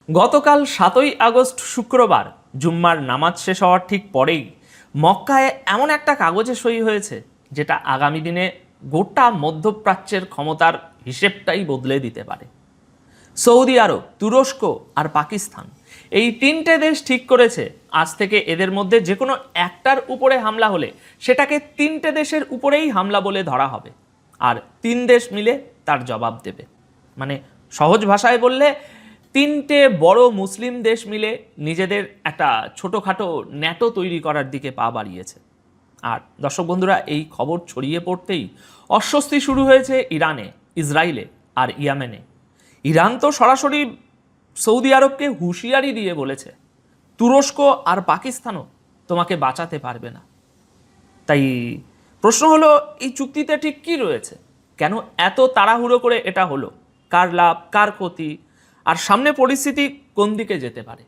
গতকাল 7ই আগস্ট শুক্রবার জুম্মার নামাজ শেষ হওয়ার ঠিক পরেই মক্কায় এমন একটা কাগজে সই হয়েছে যেটা আগামী দিনে গোটা মধ্যপ্রাচ্যের ক্ষমতার হিসেবটাই বদলে দিতে পারে। সৌদি আরব, তুরস্ক আর পাকিস্তান এই তিনটে দেশ ঠিক করেছে আজ থেকে এদের মধ্যে যে কোনো একটার উপরে হামলা হলে সেটাকে তিনটে দেশের উপরেই হামলা বলে ধরা হবে, আর তিন দেশ মিলে তার জবাব দেবে। মানে সহজ ভাষায় বললে তিনটে বড় মুসলিম দেশ মিলে নিজেদের একটা ছোটোখাটো ন্যাটো তৈরি করার দিকে পা বাড়িয়েছে। আর দর্শক বন্ধুরা, এই খবর ছড়িয়ে পড়তেই অস্বস্তি শুরু হয়েছে ইরানে, ইসরায়েলে আর ইয়েমেনে। ইরান তো সরাসরি সৌদি আরবকে হুঁশিয়ারি দিয়ে বলেছে তুরস্ক আর পাকিস্তানও তোমাকে বাঁচাতে পারবে না। তাই প্রশ্ন হলো, এই চুক্তিতে ঠিক কী রয়েছে? কেন এত তাড়াহুড়ো করে এটা হলো? কার লাভ, কার ক্ষতি, আর সামনে পরিস্থিতি কোন দিকে যেতে পারে?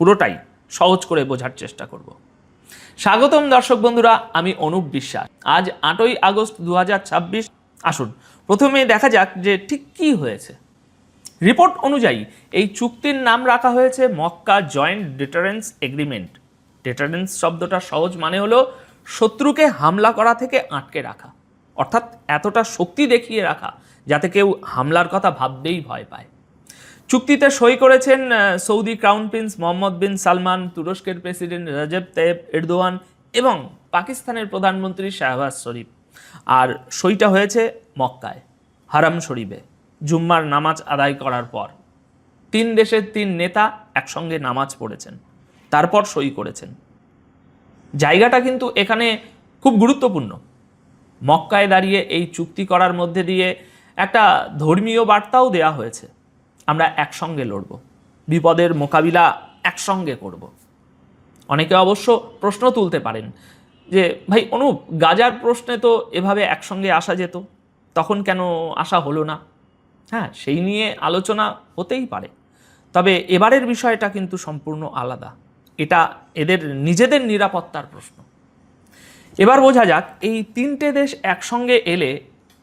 পুরোটাই সহজ করে বোঝার চেষ্টা করব। স্বাগতম দর্শক বন্ধুরা, আমি অনুপ বিশ্বাস। আজ 8ই আগস্ট 2026। আসুন প্রথমে দেখা যাক যে ঠিক কী হয়েছে। রিপোর্ট অনুযায়ী এই চুক্তির নাম রাখা হয়েছে Mecca joint deterrence agreement. Deterrence শব্দটা সহজ মানে হলো শত্রুকে হামলা করা থেকে আটকে রাখা, অর্থাৎ এতটা শক্তি দেখিয়ে রাখা যাতে কেউ হামলার কথা ভাবতেই ভয় পায়। চুক্তিতে সই করেছেন সৌদি ক্রাউন প্রিন্স মোহাম্মদ বিন সালমান, তুরস্কের প্রেসিডেন্ট রজব তাইয়িপ এরদোয়ান এবং পাকিস্তানের প্রধানমন্ত্রী শাহবাজ শরীফ। আর সইটা হয়েছে মক্কায়, হারাম শরীফে জুম্মার নামাজ আদায় করার পর। তিন দেশের তিন নেতা একসঙ্গে নামাজ পড়েছেন, তারপর সই করেছেন। জায়গাটা কিন্তু এখানে খুব গুরুত্বপূর্ণ। মক্কায় দাঁড়িয়ে এই চুক্তি করার মধ্যে দিয়ে একটা ধর্মীয় বার্তাও দেয়া হয়েছে, আমরা একসঙ্গে লড়ব, বিপদের মোকাবিলা একসঙ্গে করব। অনেকে অবশ্য প্রশ্ন তুলতে পারেন যে ভাই অনুপ, গাজার প্রশ্নে তো এভাবে একসঙ্গে আসা যেত, তখন কেন আসা হলো না? হ্যাঁ, সেই নিয়ে আলোচনা হতেই পারে, তবে এবারের বিষয়টা কিন্তু সম্পূর্ণ আলাদা। এটা এদের নিজেদের নিরাপত্তার প্রশ্ন। এবার বোঝা যাক এই তিনটে দেশ একসঙ্গে এলে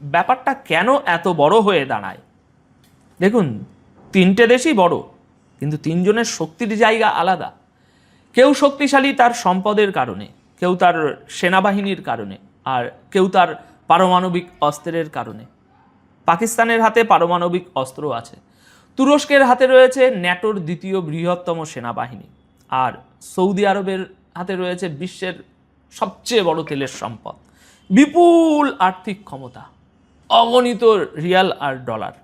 ব্যাপারটা কেন এত বড় হয়ে দাঁড়ায়। দেখুন, তিনটে দেশই বড়, কিন্তু তিনজনের শক্তির জায়গা আলাদা। কেউ শক্তিশালী তার সম্পদের কারণে, কেউ তার সেনাবাহিনীর কারণে, আর কেউ তার পারমাণবিক অস্ত্রের কারণে। পাকিস্তানের হাতে পারমাণবিক অস্ত্র আছে, তুরস্কের হাতে রয়েছে ন্যাটোর দ্বিতীয় বৃহত্তম সেনাবাহিনী, আর সৌদি আরবের হাতে রয়েছে বিশ্বের সবচেয়ে বড় তেলের সম্পদ, বিপুল আর্থিক ক্ষমতা, অগণিত রিয়াল আর ডলার।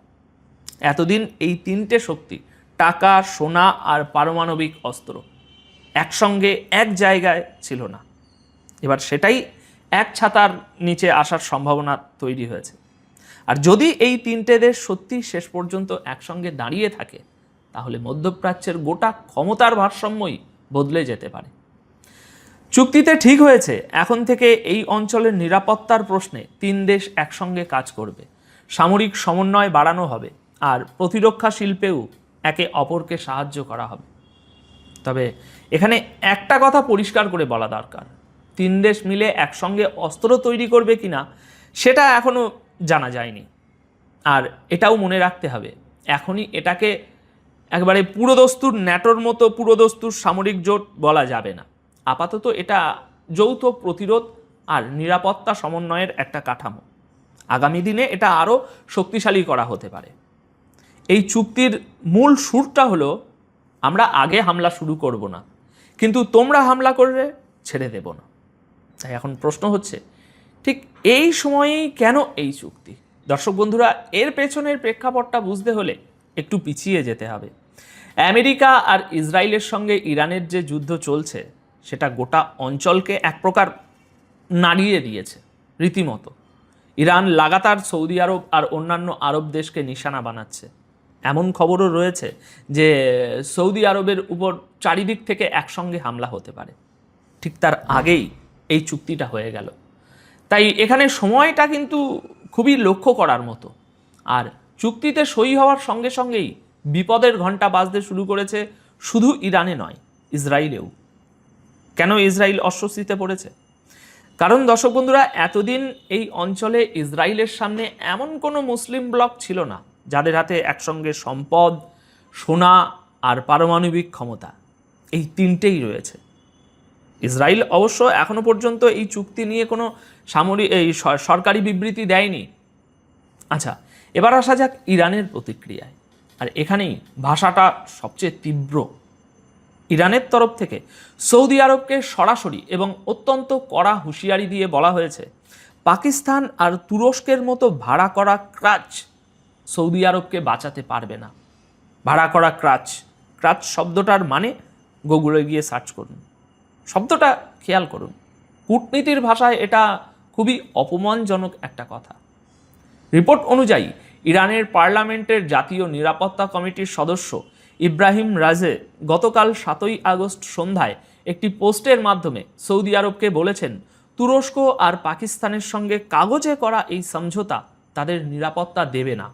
এতদিন এই তিনটে শক্তি, টাকা, সোনা আর পারমাণবিক অস্ত্র, একসঙ্গে এক জায়গায় ছিল না। এবার সেটাই এক ছাতার নিচে আসার সম্ভাবনা তৈরি হয়েছে। আর যদি এই তিনটে দেশ সত্যি শেষ পর্যন্ত একসঙ্গে দাঁড়িয়ে থাকে, তাহলে মধ্যপ্রাচ্যের গোটা ক্ষমতার ভারসাম্যই বদলে যেতে পারে। চুক্তিতে ঠিক হয়েছে এখন থেকে এই অঞ্চলের নিরাপত্তার প্রশ্নে তিন দেশ একসঙ্গে কাজ করবে, সামরিক সমন্বয় বাড়ানো হবে, আর প্রতিরক্ষা শিল্পেও একে অপরকে সাহায্য করা হবে। তবে এখানে একটা কথা পরিষ্কার করে বলা দরকার, তিন দেশ মিলে একসঙ্গে অস্ত্র তৈরি করবে কিনা সেটা এখনও জানা যায়নি। আর এটাও মনে রাখতে হবে, এখনই এটাকে একবারে পুরোদস্তুর ন্যাটোর মতো পুরোদস্তুর সামরিক জোট বলা যাবে না। আপাতত এটা যৌথ প্রতিরোধ আর নিরাপত্তা সমন্বয়ের একটা কাঠামো। আগামী দিনে এটা আরও শক্তিশালী করা হতে পারে। এই চুক্তির মূল সুরটা হলো, আমরা আগে হামলা শুরু করব না, কিন্তু তোমরা হামলা করলে ছেড়ে দেব না। তাই এখন প্রশ্ন হচ্ছে, ঠিক এই সময়েই কেন এই চুক্তি? দর্শক বন্ধুরা, এর পেছনের প্রেক্ষাপটটা বুঝতে হলে একটু পিছিয়ে যেতে হবে। আমেরিকা আর ইসরায়েলের সঙ্গে ইরানের যে যুদ্ধ চলছে, সেটা গোটা অঞ্চলকে এক প্রকার নাড়িয়ে দিয়েছে রীতিমতো। ইরান লাগাতার সৌদি আরব আর অন্যান্য আরব দেশকে নিশানা বানাচ্ছে। এমন খবরও রয়েছে যে সৌদি আরবের উপর চারিদিক থেকে একসঙ্গে হামলা হতে পারে। ঠিক তার আগেই এই চুক্তিটা হয়ে গেল। তাই এখানে সময়টা কিন্তু খুবই লক্ষ্য করার মতো। আর চুক্তিতে সই হওয়ার সঙ্গে সঙ্গেই বিপদের ঘণ্টা বাজতে শুরু করেছে, শুধু ইরানে নয়, ইসরায়েলেও। কেন ইসরায়েল অস্বস্তিতে পড়েছে? কারণ দর্শক বন্ধুরা, এতদিন এই অঞ্চলে ইসরায়েলের সামনে এমন কোনো মুসলিম ব্লক ছিল না যাদের হাতে একসঙ্গে সম্পদ, সোনা আর পারমাণবিক ক্ষমতা, এই তিনটেই রয়েছে। ইসরায়েল অবশ্য এখনো পর্যন্ত এই চুক্তি নিয়ে কোনো সরকারি বিবৃতি দেয়নি। আচ্ছা, এবার আসা যাক ইরানের প্রতিক্রিয়ায়। আর এখানেই ভাষাটা সবচেয়ে তীব্র। ইরানের তরফ থেকে সৌদি আরবকে সরাসরি এবং অত্যন্ত কড়া হুঁশিয়ারি দিয়ে বলা হয়েছে, পাকিস্তান আর তুরস্কের মতো ভাড়া করা ক্রাচ সৌদি আরবকে বাঁচাতে পারবে না। ভাড়া করা ক্রাচ, ক্রাচ শব্দটার মানে গুগলে গিয়ে সার্চ করুন, শব্দটা খেয়াল করুন। কূটনীতির ভাষায় এটা খুবই অপমানজনক একটা কথা। রিপোর্ট অনুযায়ী ইরানের পার্লামেন্টের জাতীয় নিরাপত্তা কমিটির সদস্য ইব্রাহিম রাজে গতকাল 7ই আগস্ট সন্ধ্যায় একটি পোস্টের মাধ্যমে সৌদি আরবকে বলেছেন, তুরস্ক আর পাকিস্তানের সঙ্গে কাগজে করা এই সমঝোতা তাদের নিরাপত্তা দেবে না।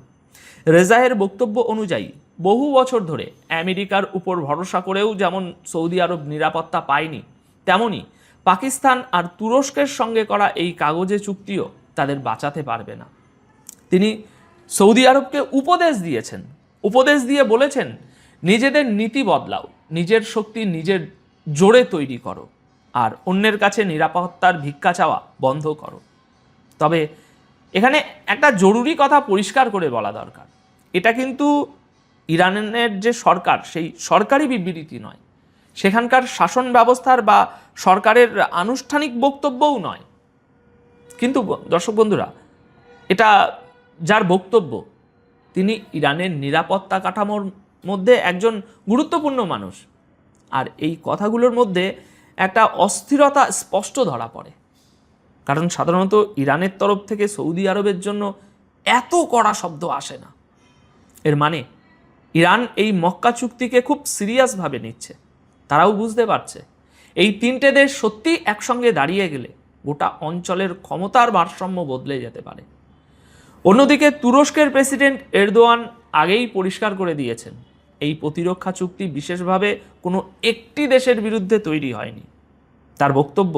রেজায়ের বক্তব্য অনুযায়ী বহু বছর ধরে আমেরিকার উপর ভরসা করেও যেমন সৌদি আরব নিরাপত্তা পায়নি, তেমনি পাকিস্তান আর তুরস্কের সঙ্গে করা এই কাগজে চুক্তিও তাদের বাঁচাতে পারবে না। তিনি সৌদি আরবকে উপদেশ দিয়ে বলেছেন, নিজেদের নীতি বদলাও, নিজের শক্তি নিজের জোরে তৈরি করো, আর অন্যের কাছে নিরাপত্তার ভিক্ষা চাওয়া বন্ধ করো। তবে এখানে একটা জরুরি কথা পরিষ্কার করে বলা দরকার, এটা কিন্তু ইরানের যে সরকার, সেই সরকারি বিবৃতি নয়, সেখানকার শাসন ব্যবস্থার বা সরকারের আনুষ্ঠানিক বক্তব্যও নয়। কিন্তু দর্শক বন্ধুরা, এটা যার বক্তব্য, তিনি ইরানের নিরাপত্তা কাঠামোর মধ্যে একজন গুরুত্বপূর্ণ মানুষ। আর এই কথাগুলোর মধ্যে একটা অস্থিরতা স্পষ্ট ধরা পড়ে, কারণ সাধারণত ইরানের তরফ থেকে সৌদি আরবের জন্য এত কড়া শব্দ আসে না। এর মানে ইরান এই মক্কা চুক্তিকে খুব সিরিয়াসভাবে নিচ্ছে। তারাও বুঝতে পারছে এই তিনটে দেশ সত্যি একসঙ্গে দাঁড়িয়ে গেলে গোটা অঞ্চলের ক্ষমতার ভারসাম্য বদলে যেতে পারে। অন্যদিকে তুরস্কের প্রেসিডেন্ট এরদোয়ান আগেই পরিষ্কার করে দিয়েছেন, এই প্রতিরক্ষা চুক্তি বিশেষভাবে কোনো একটি দেশের বিরুদ্ধে তৈরি হয়নি। তার বক্তব্য,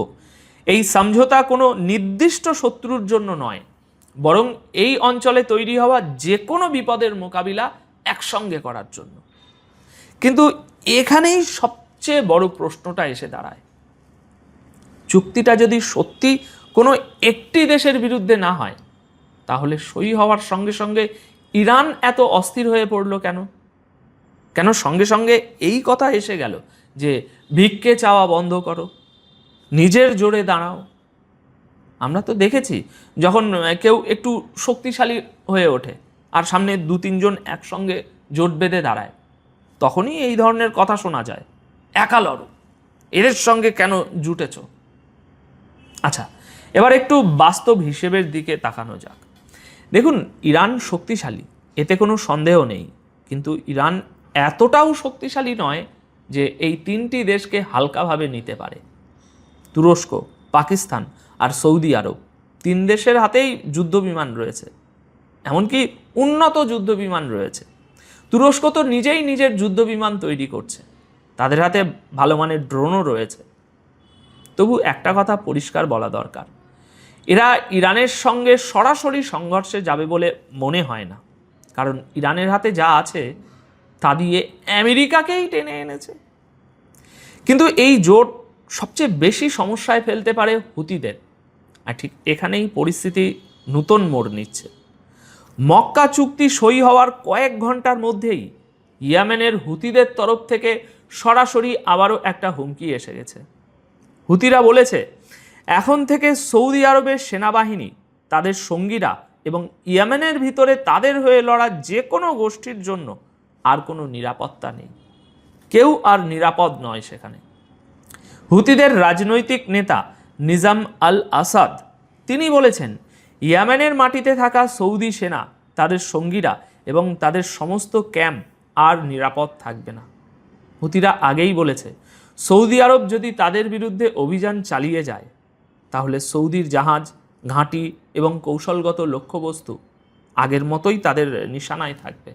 এই সমঝোতা কোনো নির্দিষ্ট শত্রুর জন্য নয়, বরং এই অঞ্চলে তৈরি হওয়া যে কোনো বিপদের মোকাবিলা একসঙ্গে করার জন্য। কিন্তু এখানেই সবচেয়ে বড় প্রশ্নটা এসে দাঁড়ায়, চুক্তিটা যদি সত্যি কোনো একটি দেশের বিরুদ্ধে না হয়, তাহলে সই হওয়ার সঙ্গে সঙ্গে ইরান এত অস্থির হয়ে পড়লো কেন? কেন সঙ্গে সঙ্গে এই কথা এসে গেল যে ভিক্ষে চাওয়া বন্ধ করো, নিজের জোরে দাঁড়াও? আমরা তো দেখেছি, যখন কেউ একটু শক্তিশালী হয়ে ওঠে আর সামনে 2-3 জন একসঙ্গে জোট বেঁধে দাঁড়ায়, তখনই এই ধরনের কথা শোনা যায়, একা লড়ো, এদের সঙ্গে কেন জুটেছ? আচ্ছা, এবার একটু বাস্তব হিসেবের দিকে তাকানো যাক। দেখুন, ইরান শক্তিশালী, এতে কোনো সন্দেহ নেই, কিন্তু ইরান এতটাও শক্তিশালী নয় যে এই তিনটি দেশকে হালকাভাবে নিতে পারে। তুরস্ক, পাকিস্তান আর সৌদি আরব, 3 দেশের হাতেই যুদ্ধবিমান রয়েছে, এমনকি উন্নত যুদ্ধবিমান রয়েছে। তুরস্ক তো নিজেই নিজের যুদ্ধবিমান তৈরি করছে, তাদের হাতে ভালো মানের ড্রোনও রয়েছে। তবু একটা কথা পরিষ্কার বলা দরকার, এরা ইরানের সঙ্গে সরাসরি সংঘর্ষে যাবে বলে মনে হয় না, কারণ ইরানের হাতে যা আছে তা দিয়ে আমেরিকাকেই টেনে এনেছে। কিন্তু এই জোট সবচেয়ে বেশি সমস্যায় ফেলতে পারে হুতিদের, আর ঠিক এখানেই পরিস্থিতি নতুন মোড় নিচ্ছে। মক্কা চুক্তি সই হওয়ার কয়েক ঘন্টার মধ্যেই ইয়েমেনের হুতিদের তরফ থেকে সরাসরি আবারও একটা হুমকি এসে গেছে। হুতিরা বলেছে, এখন থেকে সৌদি আরবের সেনাবাহিনী, তাদের সঙ্গীরা এবং ইয়েমেনের ভিতরে তাদের হয়ে লড়া যে কোনো গোষ্ঠীর জন্য আর কোনো নিরাপত্তা নেই, কেউ আর নিরাপদ নয় সেখানে। হুতিদের রাজনৈতিক নেতা নিজাম আল আসাদ, তিনি বলেছেন, ইয়েমেনের মাটিতে থাকা সৌদি সেনা, তাদের সঙ্গীরা এবং তাদের সমস্ত ক্যাম্প আর নিরাপদ থাকবে না। হুতিরা আগেই বলেছে, সৌদি আরব যদি তাদের বিরুদ্ধে অভিযান চালিয়ে যায়, তাহলে সৌদির জাহাজ, ঘাঁটি এবং কৌশলগত লক্ষ্যবস্তু আগের মতোই তাদের নিশানায় থাকবে।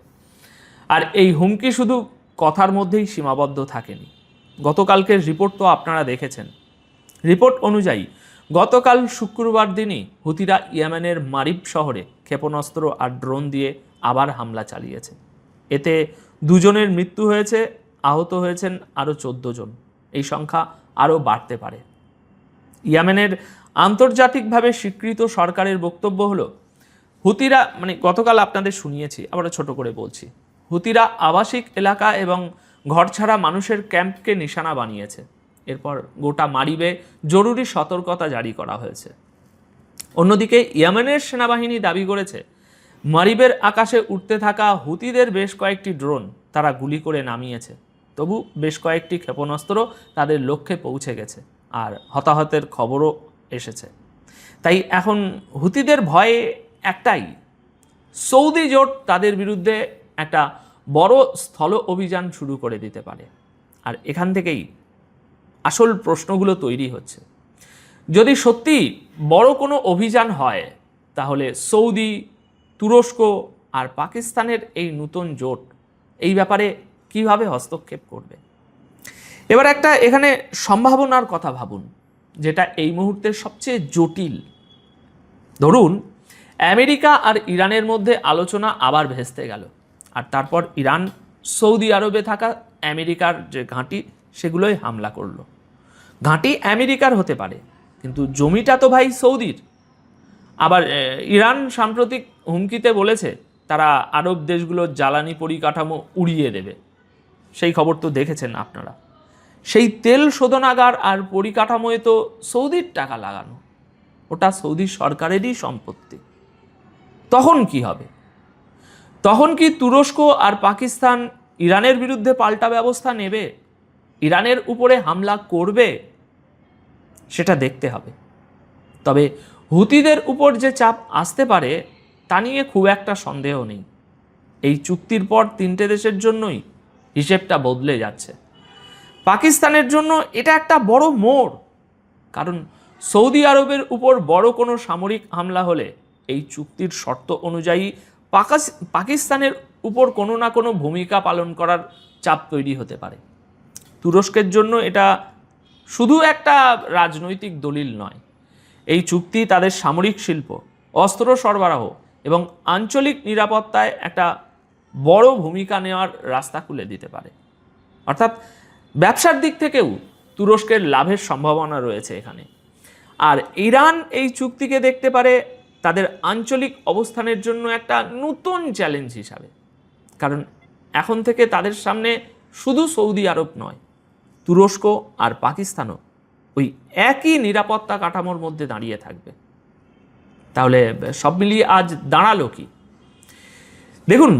আর এই হুমকি শুধু কথার মধ্যেই সীমাবদ্ধ থাকেনি। গতকালকের রিপোর্ট তো আপনারা দেখেছেন। রিপোর্ট অনুযায়ী গতকাল শুক্রবার দিনই হুতিরা ইয়েমেনের মারিব শহরে ক্ষেপণাস্ত্র আর ড্রোন দিয়ে আবার হামলা চালিয়েছে। এতে 2 জনের মৃত্যু হয়েছে আহত হয়েছেন আরও 14 জন। এই সংখ্যা আরও বাড়তে পারে। ইয়েমেনের আন্তর্জাতিকভাবে স্বীকৃত সরকারের বক্তব্য হলো, হুতিরা, গতকাল আপনাদের শুনিয়েছি, আবারও ছোট করে বলছি, হুতিরা আবাসিক এলাকা এবং ঘরছাড়া মানুষের ক্যাম্পকে নিশানা বানিয়েছে। এরপর গোটা মারিবে জরুরি সতর্কতা জারি করা হয়েছে। অন্যদিকে ইয়েমেনের সেনাবাহিনী দাবি করেছে, মারিবের আকাশে উঠতে থাকা হুতিদের বেশ কয়েকটি ড্রোন তারা গুলি করে নামিয়েছে। তবু বেশ কয়েকটি ক্ষেপণাস্ত্র তাদের লক্ষ্যে পৌঁছে গেছে, আর হতাহতের খবরও এসেছে। তাই এখন হুতিদের ভয়ে একটাই, সৌদি জোট তাদের বিরুদ্ধে একটা বড় স্থল অভিযান শুরু করে দিতে পারে। আর এখান থেকেই আসল প্রশ্নগুলো তৈরি হচ্ছে। যদি সত্যি বড় কোনো অভিযান হয়, তাহলে সৌদি, তুরস্ক আর পাকিস্তানের এই নতুন জোট এই ব্যাপারে কিভাবে হস্তক্ষেপ করবে? এবার একটা এখানে সম্ভাবনার কথা ভাবুন, যেটা এই মুহূর্তে সবচেয়ে জটিল। ধরুন আমেরিকা আর ইরানের মধ্যে আলোচনা আবার ভেস্তে গেল, আর তারপর ইরান সৌদি আরবে থাকা আমেরিকার যে ঘাঁটি সেগুলোই হামলা করলো। ঘাঁটি আমেরিকার হতে পারে, কিন্তু জমিটা তো ভাই সৌদির। আবার ইরান সাম্প্রতিক হুমকিতে বলেছে তারা আরব দেশগুলোর জ্বালানি পরিকাঠামো উড়িয়ে দেবে। সেই খবর তো দেখেছেন আপনারা। সেই তেল শোধনাগার আর পরিকাঠামোয় তো সৌদির টাকা লাগানো, ওটা সৌদি সরকারেরই সম্পত্তি। তখন কি হবে? তখন কি তুরস্ক আর পাকিস্তান ইরানের বিরুদ্ধে পাল্টা ব্যবস্থা নেবে, ইরানের উপরে হামলা করবে? সেটা দেখতে হবে। তবে হুতিদের উপর যে চাপ আসতে পারে তা নিয়ে খুব একটা সন্দেহ নেই। এই চুক্তির পর 3টে দেশের জন্যই হিসেবটা বদলে যাচ্ছে। পাকিস্তানের জন্য এটা একটা বড় মোড়, কারণ সৌদি আরবের উপর বড় কোনো সামরিক হামলা হলে এই চুক্তির শর্ত অনুযায়ী পাকিস্তানের উপর কোনো না কোনো ভূমিকা পালন করার চাপ তৈরি হতে পারে। তুরস্কের জন্য এটা শুধু একটা রাজনৈতিক দলিল নয়, এই চুক্তি তাদের সামরিক শিল্প, অস্ত্র সরবরাহ এবং আঞ্চলিক নিরাপত্তায় একটা বড় ভূমিকা নেওয়ার রাস্তা খুলে দিতে পারে। অর্থাৎ ব্যবসার দিক থেকেও তুরস্কের লাভের সম্ভাবনা রয়েছে এখানে। আর ইরান এই চুক্তিকে দেখতে পারে তাদের আঞ্চলিক অবস্থানের জন্য একটা নতুন চ্যালেঞ্জ হিসাবে, কারণ এখন থেকে তাদের সামনে শুধু সৌদি আরব নয়, তুরস্ক আর পাকিস্তানও ওই একই নিরাপত্তা কাঠামোর মধ্যে দাঁড়িয়ে থাকবে। তাহলে সব মিলিয়ে আজ দাঁড়ালো কি? দেখুন,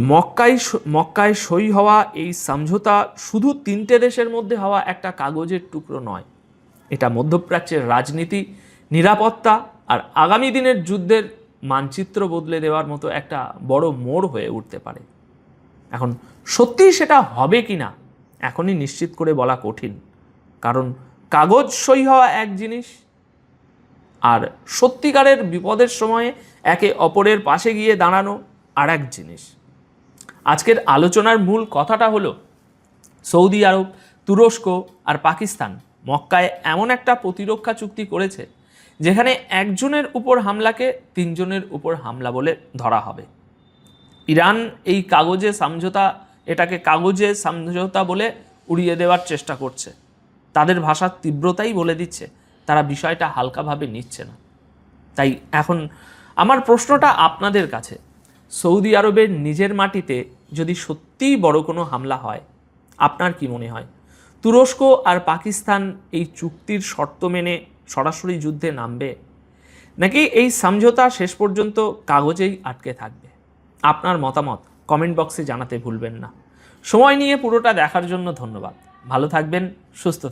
মক্কায় সই হওয়া এই সমঝোতা শুধু 3টে দেশের মধ্যে হওয়া একটা কাগজের টুকরো নয়। এটা মধ্যপ্রাচ্যের রাজনীতি, নিরাপত্তা আর আগামী দিনের যুদ্ধের মানচিত্র বদলে দেওয়ার মতো একটা বড় মোড় হয়ে উঠতে পারে। এখন সত্যিই সেটা হবে কি না এখনই নিশ্চিত করে বলা কঠিন, কারণ কাগজ সই হওয়া এক জিনিস, আর সত্যিকারের বিপদের সময়ে একে অপরের পাশে গিয়ে দাঁড়ানো আর এক জিনিস। আজকের আলোচনার মূল কথাটা হলো, সৌদি আরব, তুরস্ক আর পাকিস্তান মক্কায় এমন একটা প্রতিরক্ষা চুক্তি করেছে যেখানে একজনের উপর হামলাকে 3 জনের উপর হামলা বলে ধরা হবে। ইরান এই এটাকে কাগজে সমঝোতা বলে উড়িয়ে দেওয়ার চেষ্টা করছে। তাদের ভাষার তীব্রতাই বলে দিচ্ছে তারা বিষয়টা হালকাভাবে নিচ্ছে না। তাই এখন আমার প্রশ্নটা আপনাদের কাছে, সৌদি আরবের নিজের মাটিতে যদি সত্যিই বড় কোনো হামলা হয়, আপনার কি মনে হয় তুরস্ক আর পাকিস্তান এই চুক্তির শর্ত মেনে সরাসরি যুদ্ধে নামবে, নাকি এই সমঝোতা শেষ পর্যন্ত কাগজেই আটকে থাকবে? আপনার মতামত কমেন্ট বক্সে জানাতে ভুলবেন না। সময় নিয়ে পুরোটা দেখার জন্য ধন্যবাদ। ভালো থাকবেন, সুস্থ থাকবেন।